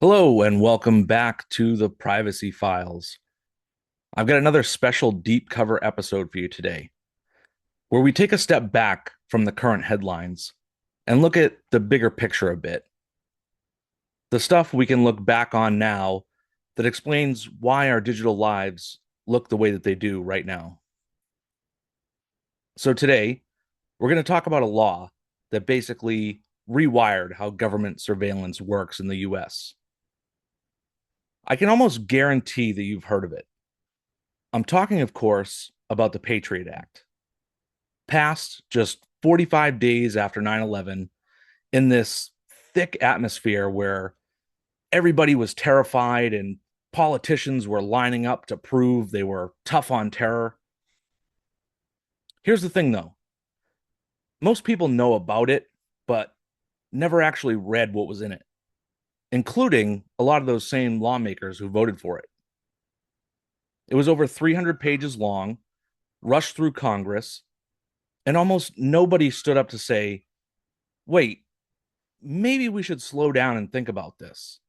Hello, and welcome back to the Privacy Files. I've got another special deep cover episode for you today, where we take a step back from the current headlines and look at the bigger picture a bit. The stuff we can look back on now that explains why our digital lives look the way that they do right now. So, today, we're going to talk about a law that basically rewired how government surveillance works in the US. I can almost guarantee that you've heard of it. I'm talking, of course, about the Patriot Act, passed just 45 days after 9/11 in this thick atmosphere where everybody was terrified and politicians were lining up to prove they were tough on terror. Here's the thing, though, most people know about it, but never actually read what was in it, including a lot of those same lawmakers who voted for it. It was over 300 pages long, rushed through Congress, and almost nobody stood up to say, wait, maybe we should slow down and think about this.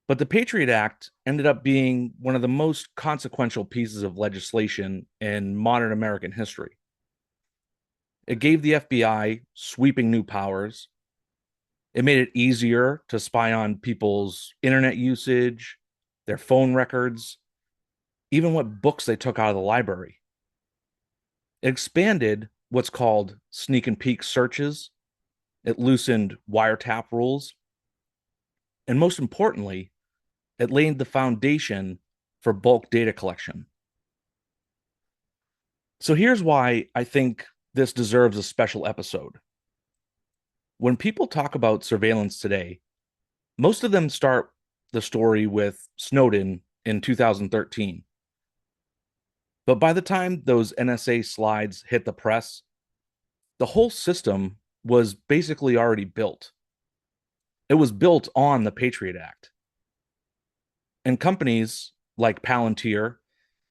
But the Patriot Act ended up being one of the most consequential pieces of legislation in modern American history. It gave the FBI sweeping new powers. It made it easier to spy on people's internet usage, their phone records, even what books they took out of the library. It expanded what's called sneak and peek searches. It loosened wiretap rules. And most importantly, it laid the foundation for bulk data collection. So here's why I think this deserves a special episode. When people talk about surveillance today, most of them start the story with Snowden in 2013. But by the time those NSA slides hit the press, the whole system was basically already built. It was built on the Patriot Act. And companies like Palantir,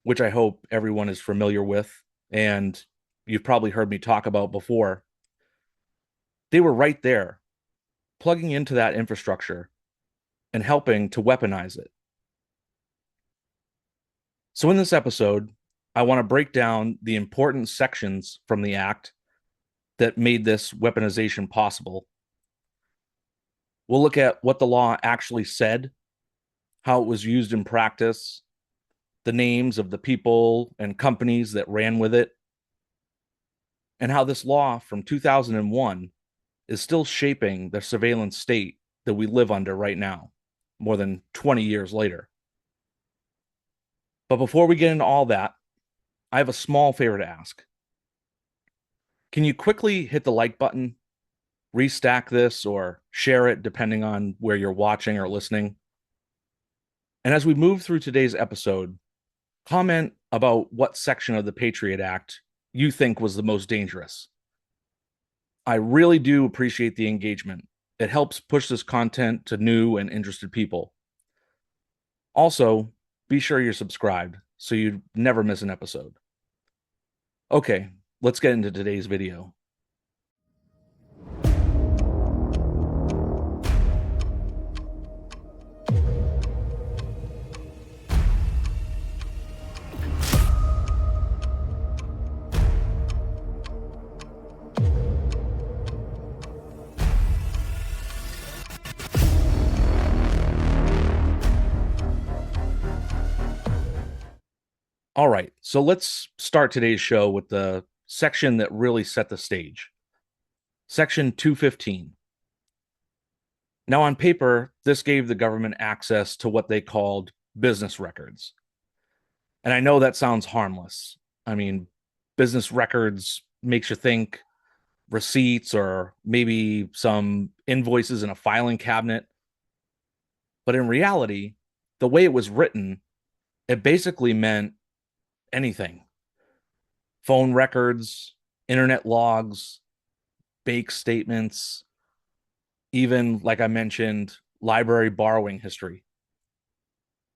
which I hope everyone is familiar with, and you've probably heard me talk about before, they were right there, plugging into that infrastructure and helping to weaponize it. So, in this episode, I want to break down the important sections from the Act that made this weaponization possible. We'll look at what the law actually said, how it was used in practice, the names of the people and companies that ran with it, and how this law from 2001 is still shaping the surveillance state that we live under right now, more than 20 years later. But before we get into all that, I have a small favor to ask. Can you quickly hit the like button, restack this, or share it depending on where you're watching or listening? And as we move through today's episode, comment about what section of the Patriot Act you think was the most dangerous. I really do appreciate the engagement. It helps push this content to new and interested people. Also, be sure you're subscribed so you never miss an episode. Okay, let's get into today's video. All right, so let's start today's show with the section that really set the stage. Section 215. Now, on paper, this gave the government access to what they called business records. And I know that sounds harmless. I mean, business records makes you think receipts or maybe some invoices in a filing cabinet. But in reality, the way it was written, it basically meant anything: phone records, internet logs, bank statements, even, like I mentioned, library borrowing history.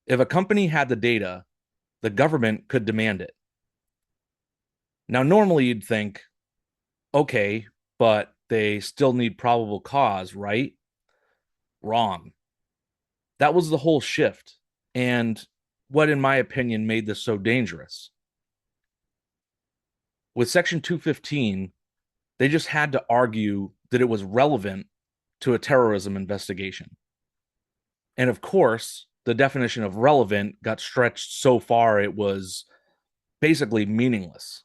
If a company had the data, the government could demand it. Now, normally you'd think, okay, but they still need probable cause, right? Wrong. That was the whole shift. And what, in my opinion, made this so dangerous. With Section 215, they just had to argue that it was relevant to a terrorism investigation. And of course, the definition of relevant got stretched so far it was basically meaningless.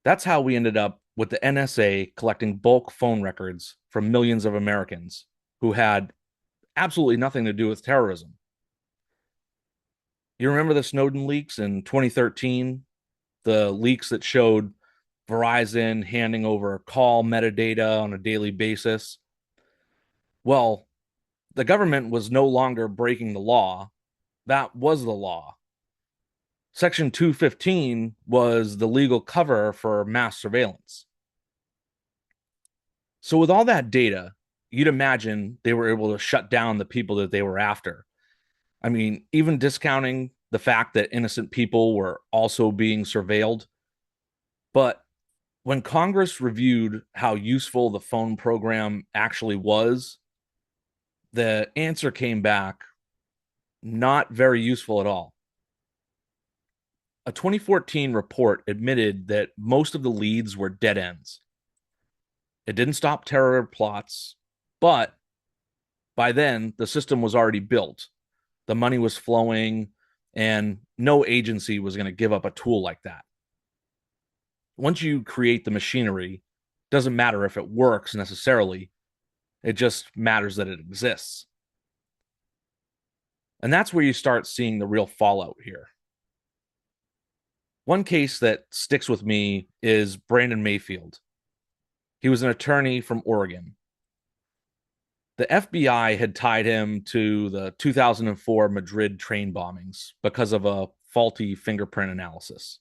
That's how we ended up with the NSA collecting bulk phone records from millions of Americans who had absolutely nothing to do with terrorism. You remember the Snowden leaks in 2013? The leaks that showed Verizon handing over call metadata on a daily basis? Well, the government was no longer breaking the law. That was the law. Section 215 was the legal cover for mass surveillance. So, with all that data, you'd imagine they were able to shut down the people that they were after. I mean, even discounting the fact that innocent people were also being surveilled. But when Congress reviewed how useful the phone program actually was, the answer came back not very useful at all. A 2014 report admitted that most of the leads were dead ends. It didn't stop terror plots, but by then the system was already built. The money was flowing, and no agency was going to give up a tool like that. Once you create the machinery, it doesn't matter if it works necessarily, it just matters that it exists. And that's where you start seeing the real fallout here. One case that sticks with me is Brandon Mayfield. He was an attorney from Oregon. The FBI had tied him to the 2004 Madrid train bombings because of a faulty fingerprint analysis.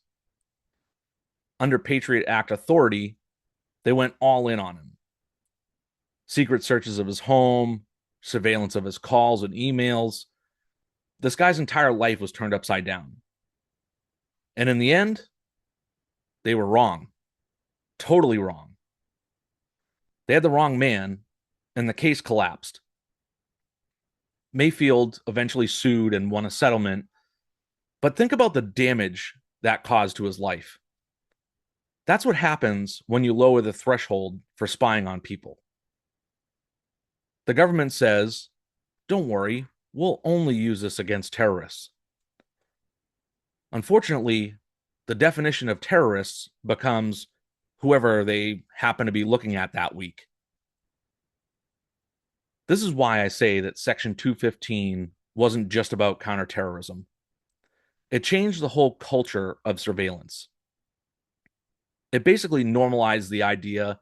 Under Patriot Act authority, they went all in on him. Secret searches of his home, surveillance of his calls and emails. This guy's entire life was turned upside down. And in the end, they were wrong. Totally wrong. They had the wrong man, and the case collapsed. Mayfield eventually sued and won a settlement, but think about the damage that caused to his life. That's what happens when you lower the threshold for spying on people. The government says, don't worry, we'll only use this against terrorists. Unfortunately, the definition of terrorists becomes whoever they happen to be looking at that week. This is why I say that Section 215 wasn't just about counterterrorism. It changed the whole culture of surveillance. It basically normalized the idea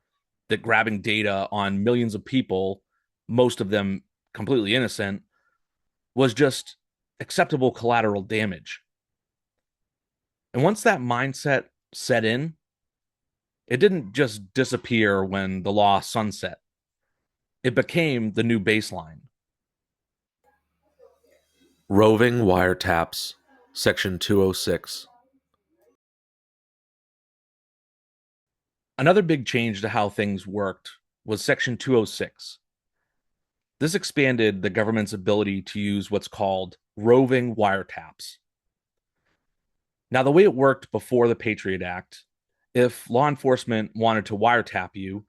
that grabbing data on millions of people, most of them completely innocent, was just acceptable collateral damage. And once that mindset set in, it didn't just disappear when the law sunset. It became the new baseline. Roving wiretaps, Section 206. Another big change to how things worked was Section 206. This expanded the government's ability to use what's called roving wiretaps. Now, the way it worked before the Patriot Act, if law enforcement wanted to wiretap you,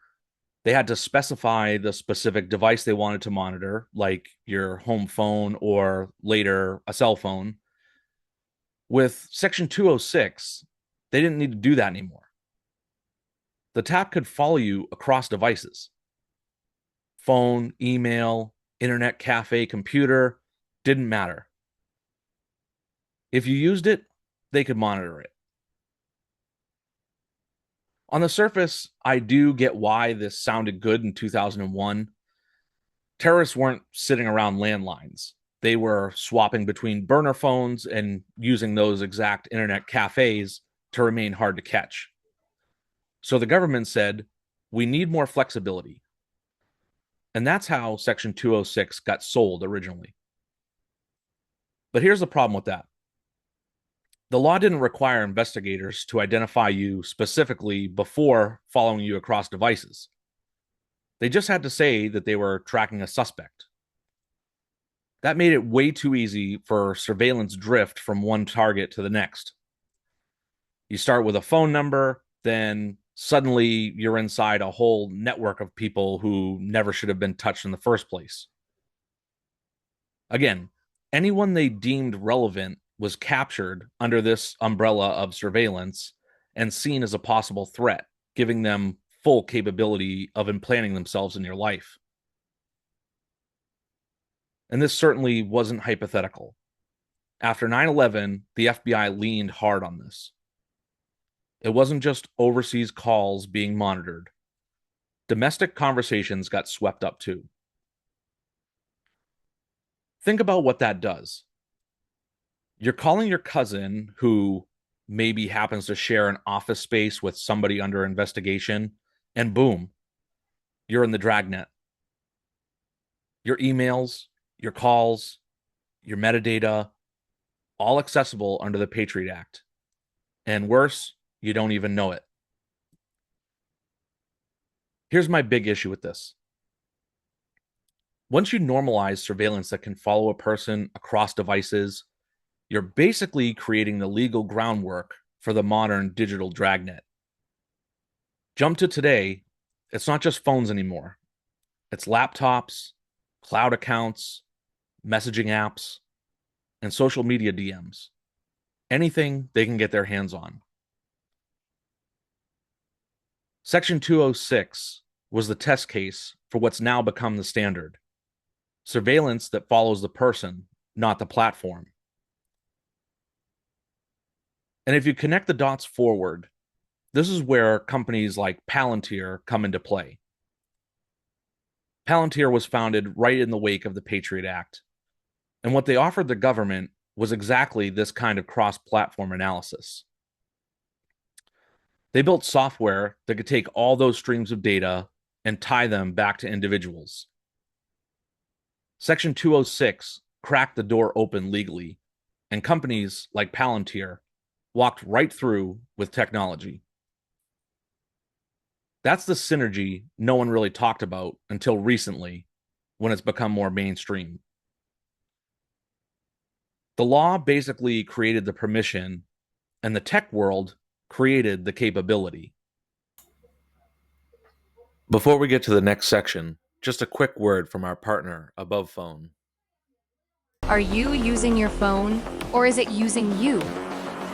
they had to specify the specific device they wanted to monitor, like your home phone or later a cell phone. With Section 206, they didn't need to do that anymore. The tap could follow you across devices. Phone, email, internet cafe, computer, didn't matter. If you used it, they could monitor it. On the surface, I do get why this sounded good in 2001. Terrorists weren't sitting around landlines. They were swapping between burner phones and using those exact internet cafes to remain hard to catch. So the government said, we need more flexibility. And that's how Section 206 got sold originally. But here's the problem with that. The law didn't require investigators to identify you specifically before following you across devices. They just had to say that they were tracking a suspect. That made it way too easy for surveillance drift from one target to the next. You start with a phone number, then suddenly you're inside a whole network of people who never should have been touched in the first place. Again, anyone they deemed relevant was captured under this umbrella of surveillance and seen as a possible threat, giving them full capability of implanting themselves in your life. And this certainly wasn't hypothetical. After 9/11, the FBI leaned hard on this. It wasn't just overseas calls being monitored. Domestic conversations got swept up too. Think about what that does. You're calling your cousin who maybe happens to share an office space with somebody under investigation, and boom, you're in the dragnet. Your emails, your calls, your metadata, all accessible under the Patriot Act. And worse, you don't even know it. Here's my big issue with this. Once you normalize surveillance that can follow a person across devices, you're basically creating the legal groundwork for the modern digital dragnet. Jump to today, it's not just phones anymore. It's laptops, cloud accounts, messaging apps, and social media DMs. Anything they can get their hands on. Section 206 was the test case for what's now become the standard. Surveillance that follows the person, not the platform. And if you connect the dots forward, this is where companies like Palantir come into play. Palantir was founded right in the wake of the Patriot Act. And what they offered the government was exactly this kind of cross-platform analysis. They built software that could take all those streams of data and tie them back to individuals. Section 206 cracked the door open legally, and companies like Palantir walked right through with technology. That's the synergy no one really talked about until recently, when it's become more mainstream. The law basically created the permission, and the tech world created the capability. Before we get to the next section, just a quick word from our partner, Above Phone. Are you using your phone, or is it using you?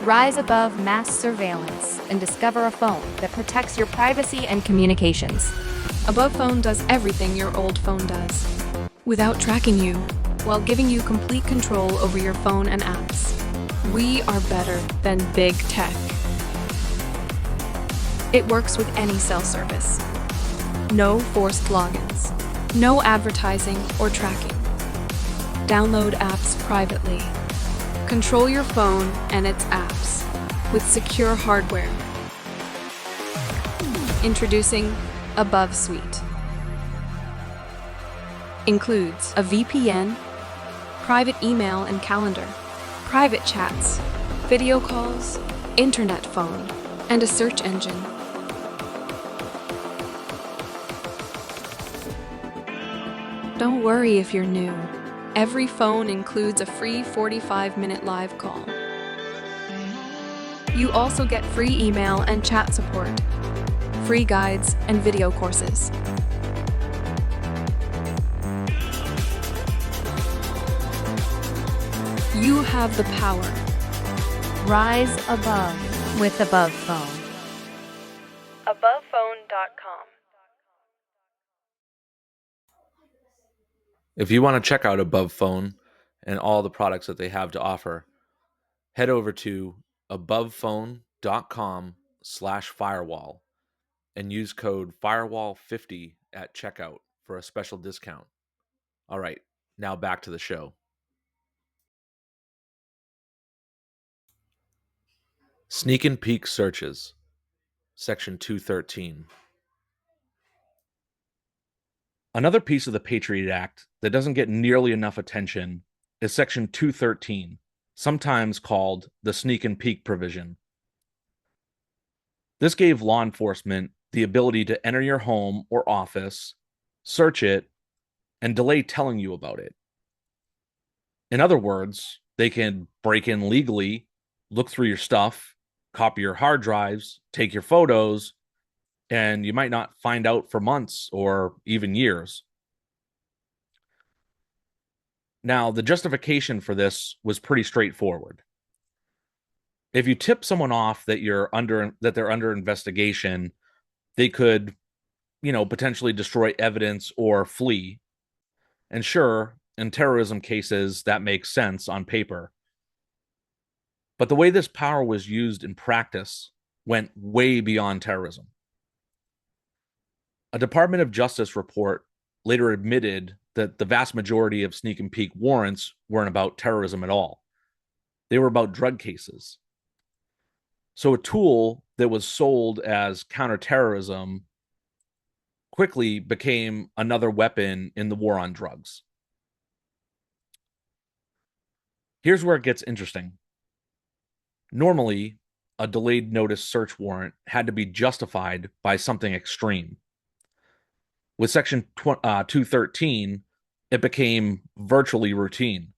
Rise above mass surveillance and discover a phone that protects your privacy and communications. Above Phone does everything your old phone does, without tracking you, while giving you complete control over your phone and apps. We are better than big tech. It works with any cell service. No forced logins, no advertising or tracking. Download apps privately. Control your phone and its apps with secure hardware. Introducing Above Suite. Includes a VPN, private email and calendar, private chats, video calls, internet phone, and a search engine. Don't worry if you're new. Every phone includes a free 45-minute live call. You also get free email and chat support, free guides and video courses. You have the power. Rise above with Above Phone. AbovePhone.com. If you want to check out Above Phone and all the products that they have to offer, head over to abovephone.com/firewall and use code firewall50 at checkout for a special discount. All right, now back to the show. Sneak and peek searches, Section 213. Another piece of the Patriot Act that doesn't get nearly enough attention is Section 213, sometimes called the sneak and peek provision. This gave law enforcement the ability to enter your home or office, search it, and delay telling you about it. In other words, they can break in legally, look through your stuff, copy your hard drives, take your photos, and you might not find out for months or even years. Now, the justification for this was pretty straightforward. If you tip someone off that they're under investigation, they could, potentially destroy evidence or flee. And sure, in terrorism cases, that makes sense on paper. But the way this power was used in practice went way beyond terrorism. A Department of Justice report later admitted that the vast majority of sneak and peek warrants weren't about terrorism at all. They were about drug cases. So a tool that was sold as counterterrorism quickly became another weapon in the war on drugs. Here's where it gets interesting. Normally, a delayed notice search warrant had to be justified by something extreme. With Section 213, it became virtually routine.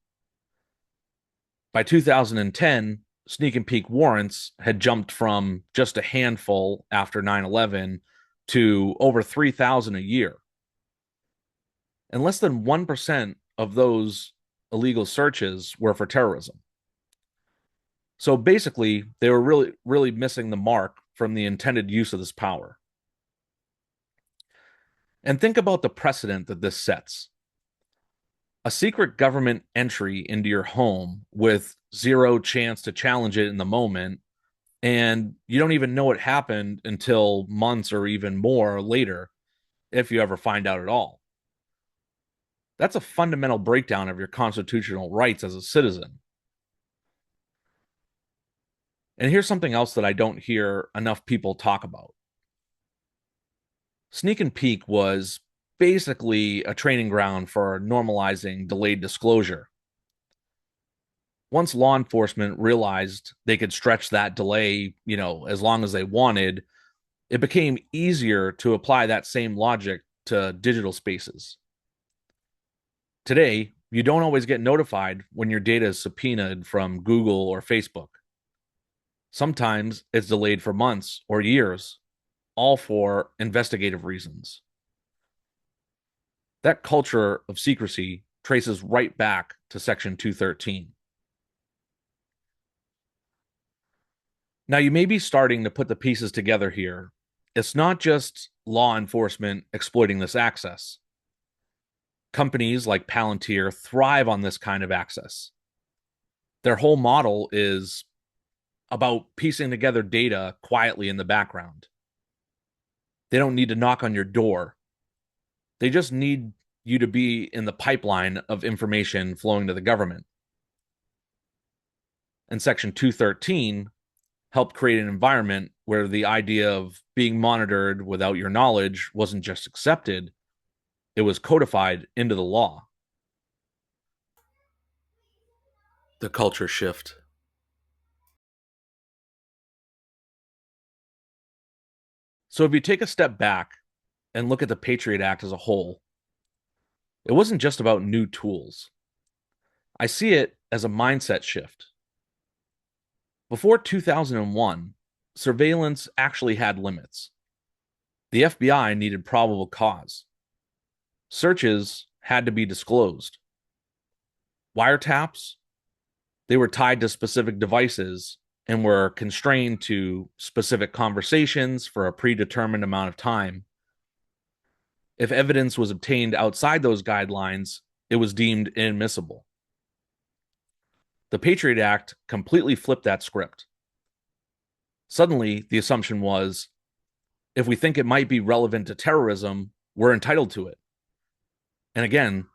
By 2010, sneak and peek warrants had jumped from just a handful after 9/11 to over 3,000 a year. And less than 1% of those illegal searches were for terrorism. So basically, they were really, really missing the mark from the intended use of this power. And think about the precedent that this sets. A secret government entry into your home with zero chance to challenge it in the moment, and you don't even know it happened until months or even more later, if you ever find out at all. That's a fundamental breakdown of your constitutional rights as a citizen. And here's something else that I don't hear enough people talk about. Sneak and peek was basically a training ground for normalizing delayed disclosure. Once law enforcement realized they could stretch that delay, as long as they wanted, it became easier to apply that same logic to digital spaces. Today, you don't always get notified when your data is subpoenaed from Google or Facebook. Sometimes it's delayed for months or years, all for investigative reasons. That culture of secrecy traces right back to Section 213. Now, you may be starting to put the pieces together here. It's not just law enforcement exploiting this access. Companies like Palantir thrive on this kind of access. Their whole model is about piecing together data quietly in the background. They don't need to knock on your door. They just need you to be in the pipeline of information flowing to the government. And Section 213 helped create an environment where the idea of being monitored without your knowledge wasn't just accepted, it was codified into the law. The culture shift. So if you take a step back and look at the Patriot Act as a whole, it wasn't just about new tools. I see it as a mindset shift. Before 2001, surveillance actually had limits. The FBI needed probable cause. Searches had to be disclosed. Wiretaps, they were tied to specific devices and were constrained to specific conversations for a predetermined amount of time. If evidence was obtained outside those guidelines, it was deemed inadmissible. The Patriot Act completely flipped that script. Suddenly, the assumption was, if we think it might be relevant to terrorism, we're entitled to it. And again,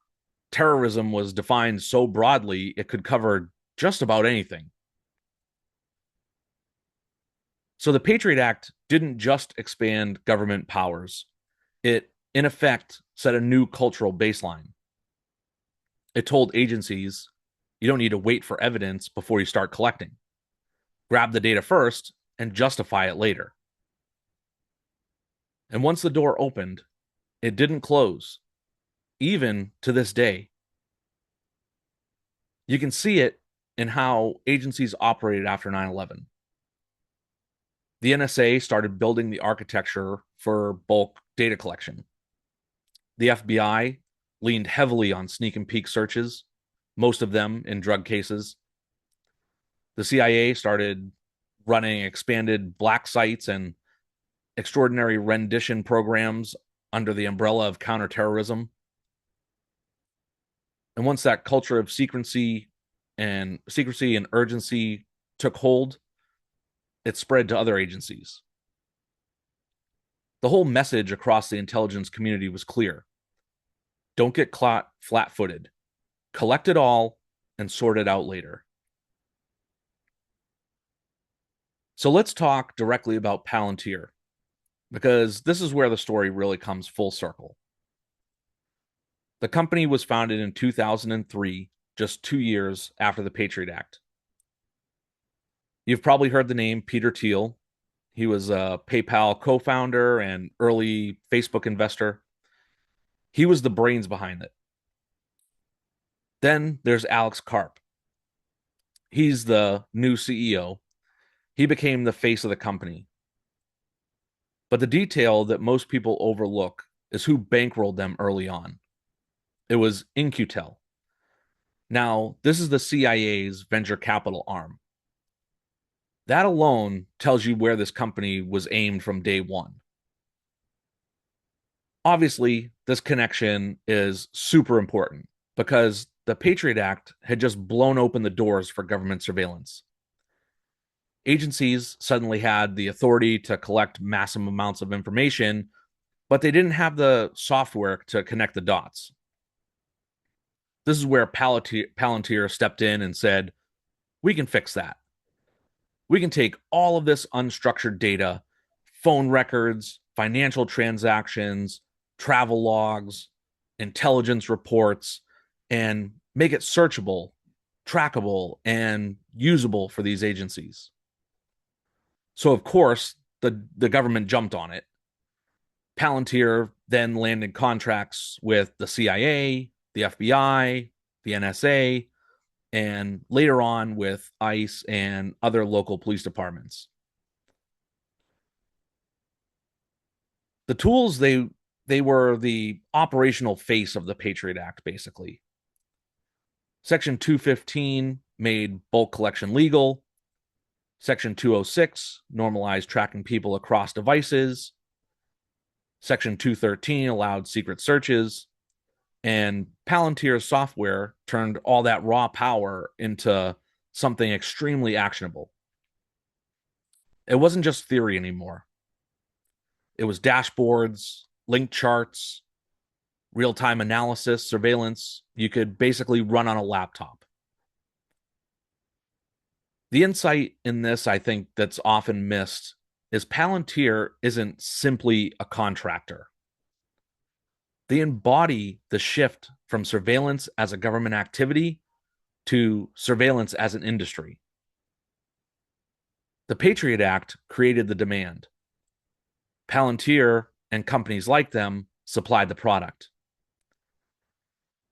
terrorism was defined so broadly, it could cover just about anything. So the Patriot Act didn't just expand government powers. It, in effect, set a new cultural baseline. It told agencies, you don't need to wait for evidence before you start collecting. Grab the data first and justify it later. And once the door opened, it didn't close, even to this day. You can see it in how agencies operated after 9/11. The NSA started building the architecture for bulk data collection. The FBI leaned heavily on sneak and peek searches, most of them in drug cases. The CIA started running expanded black sites and extraordinary rendition programs under the umbrella of counterterrorism. And once that culture of secrecy and urgency took hold, it spread to other agencies. The whole message across the intelligence community was clear. Don't get caught flat-footed. Collect it all and sort it out later. So let's talk directly about Palantir, because this is where the story really comes full circle. The company was founded in 2003, just 2 years after the Patriot Act. You've probably heard the name Peter Thiel. He was a PayPal co-founder and early Facebook investor. He was the brains behind it. Then there's Alex Karp. He's the new CEO. He became the face of the company. But the detail that most people overlook is who bankrolled them early on. It was In-Q-Tel. Now, this is the CIA's venture capital arm. That alone tells you where this company was aimed from day one. Obviously, this connection is super important because the Patriot Act had just blown open the doors for government surveillance. Agencies suddenly had the authority to collect massive amounts of information, but they didn't have the software to connect the dots. This is where Palantir stepped in and said, we can fix that. We can take all of this unstructured data, phone records, financial transactions, travel logs, intelligence reports, and make it searchable, trackable, and usable for these agencies. So, of course, the government jumped on it. Palantir then landed contracts with the CIA, the FBI, the NSA, and later on with ICE and other local police departments. The tools, they were the operational face of the Patriot Act, basically. Section 215 made bulk collection legal. Section 206 normalized tracking people across devices. Section 213 allowed secret searches. And Palantir's software turned all that raw power into something extremely actionable. It wasn't just theory anymore. It was dashboards, linked charts, real-time analysis, surveillance. You could basically run on a laptop. The insight in this, I think, that's often missed is Palantir isn't simply a contractor. They embody the shift from surveillance as a government activity to surveillance as an industry. The Patriot Act created the demand. Palantir and companies like them supplied the product.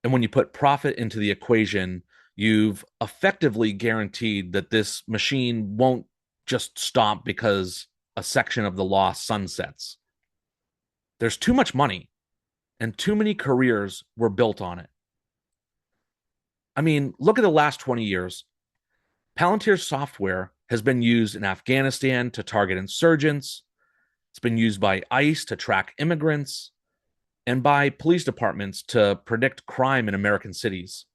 And when you put profit into the equation, you've effectively guaranteed that this machine won't just stop because a section of the law sunsets. There's too much money, and too many careers were built on it. I mean, look at the last 20 years. Palantir's software has been used in Afghanistan to target insurgents. It's been used by ICE to track immigrants and by police departments to predict crime in American cities.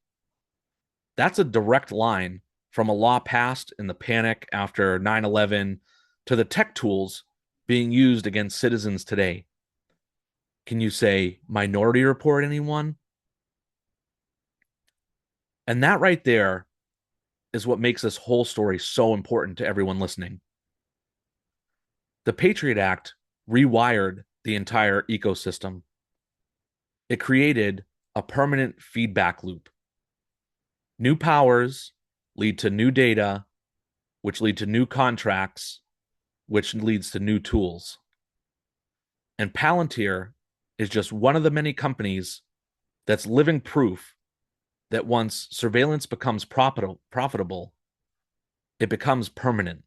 That's a direct line from a law passed in the panic after 9/11 to the tech tools being used against citizens today. Can you say Minority Report, anyone? And that right there is what makes this whole story so important to everyone listening. The Patriot Act rewired the entire ecosystem. It created a permanent feedback loop. New powers lead to new data, which lead to new contracts, which leads to new tools. And Palantir is just one of the many companies that's living proof that once surveillance becomes profitable, it becomes permanent.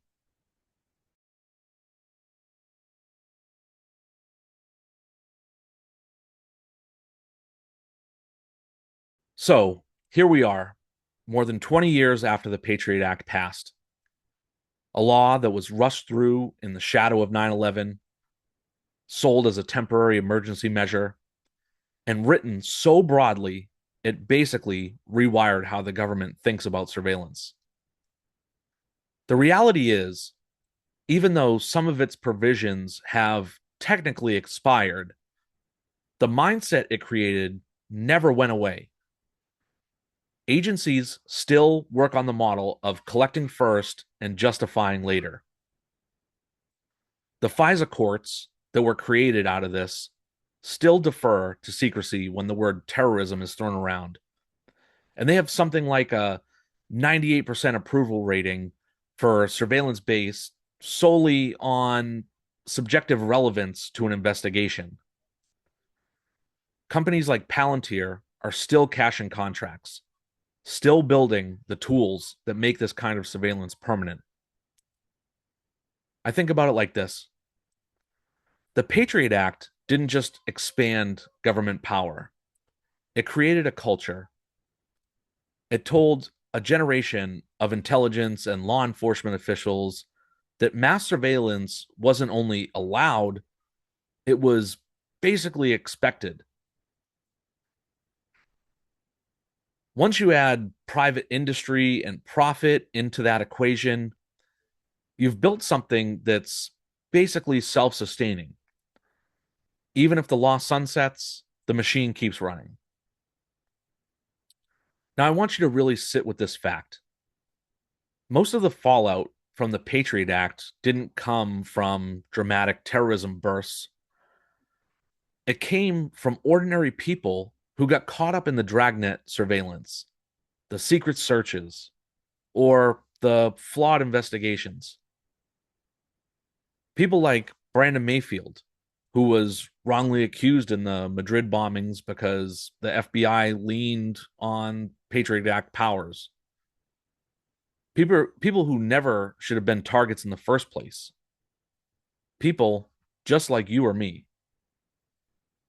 So here we are, more than 20 years after the Patriot Act passed, a law that was rushed through in the shadow of 9/11, sold as a temporary emergency measure, and written so broadly it basically rewired how the government thinks about surveillance. The reality is, even though some of its provisions have technically expired, the mindset it created never went away. Agencies still work on the model of collecting first and justifying later. The FISA courts that were created out of this still defer to secrecy when the word terrorism is thrown around. And they have something like a 98% approval rating for surveillance based solely on subjective relevance to an investigation. Companies like Palantir are still cashing contracts, still building the tools that make this kind of surveillance permanent. I think about it like this. The Patriot Act didn't just expand government power, it created a culture. It told a generation of intelligence and law enforcement officials that mass surveillance wasn't only allowed, it was basically expected. Once you add private industry and profit into that equation, you've built something that's basically self sustaining. Even if the law sunsets, the machine keeps running. Now, I want you to really sit with this fact. Most of the fallout from the Patriot Act didn't come from dramatic terrorism bursts. It came from ordinary people who got caught up in the dragnet surveillance, the secret searches, or the flawed investigations. People like Brandon Mayfield, who was wrongly accused in the Madrid bombings because the FBI leaned on Patriot Act powers. People who never should have been targets in the first place. People just like you or me.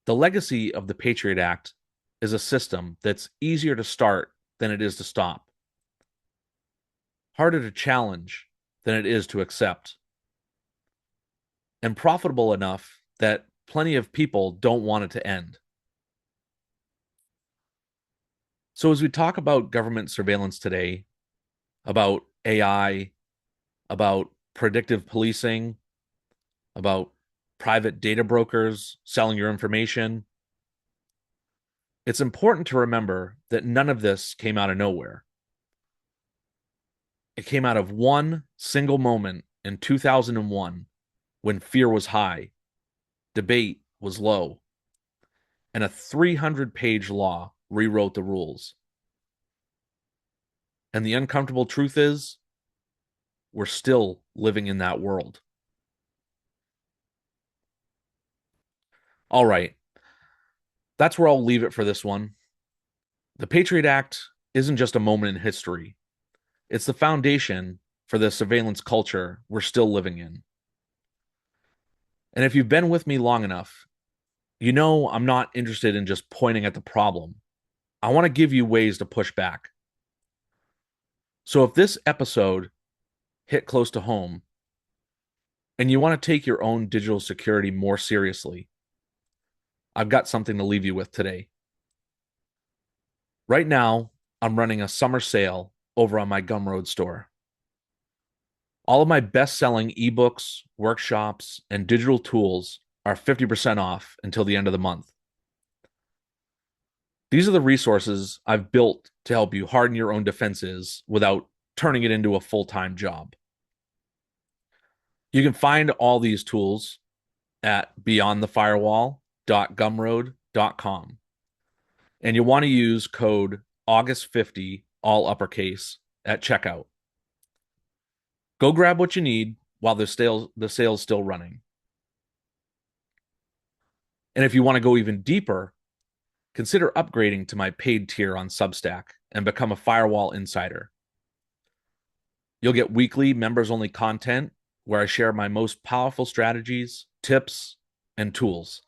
The legacy of the Patriot Act is a system that's easier to start than it is to stop, harder to challenge than it is to accept, and profitable enough that plenty of people don't want it to end. So, as we talk about government surveillance today, about AI, about predictive policing, about private data brokers selling your information, it's important to remember that none of this came out of nowhere. It came out of one single moment in 2001 when fear was high, debate was low, and a 300-page law rewrote the rules. And the uncomfortable truth is, we're still living in that world. All right, that's where I'll leave it for this one. The Patriot Act isn't just a moment in history. It's the foundation for the surveillance culture we're still living in. And if you've been with me long enough, you know I'm not interested in just pointing at the problem. I want to give you ways to push back. So if this episode hit close to home and you want to take your own digital security more seriously, I've got something to leave you with today. Right now, I'm running a summer sale over on my Gumroad store. All of my best-selling ebooks, workshops, and digital tools are 50% off until the end of the month. These are the resources I've built to help you harden your own defenses without turning it into a full-time job. You can find all these tools at beyondthefirewall.gumroad.com. And you'll want to use code August50, all uppercase, at checkout. Go grab what you need while the sale's still running. And if you want to go even deeper, consider upgrading to my paid tier on Substack and become a firewall insider. You'll get weekly members-only content where I share my most powerful strategies, tips, and tools.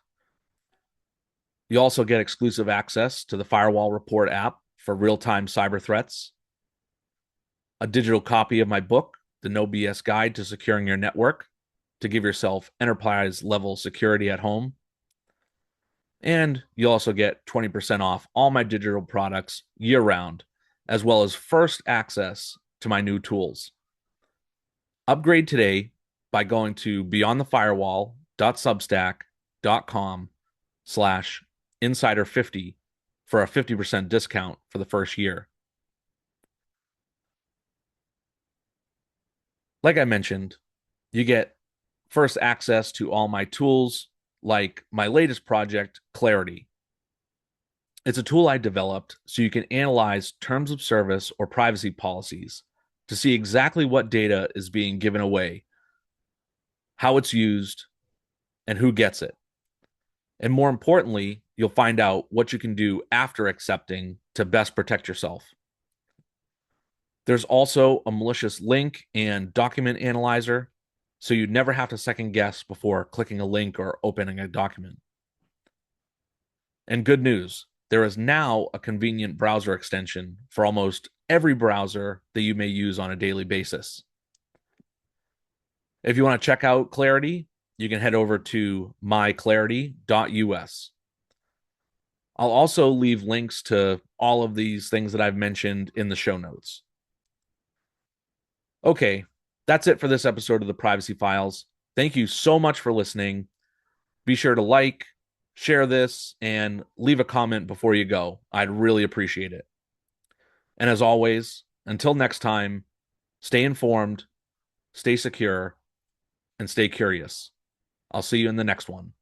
You also get exclusive access to the Firewall Report app for real-time cyber threats, a digital copy of my book, The No BS Guide to Securing Your Network, to give yourself enterprise-level security at home. And you'll also get 20% off all my digital products year-round, as well as first access to my new tools. Upgrade today by going to beyondthefirewall.substack.com/insider50 for a 50% discount for the first year. Like I mentioned, you get first access to all my tools, like my latest project, Clarity. It's a tool I developed so you can analyze terms of service or privacy policies to see exactly what data is being given away, how it's used, and who gets it. And more importantly, you'll find out what you can do after accepting to best protect yourself. There's also a malicious link and document analyzer, so you'd never have to second guess before clicking a link or opening a document. And good news, there is now a convenient browser extension for almost every browser that you may use on a daily basis. If you want to check out Clarity, you can head over to myclarity.us. I'll also leave links to all of these things that I've mentioned in the show notes. Okay, that's it for this episode of the Privacy Files. Thank you so much for listening. Be sure to like, share this, and leave a comment before you go. I'd really appreciate it. And as always, until next time, stay informed, stay secure, and stay curious. I'll see you in the next one.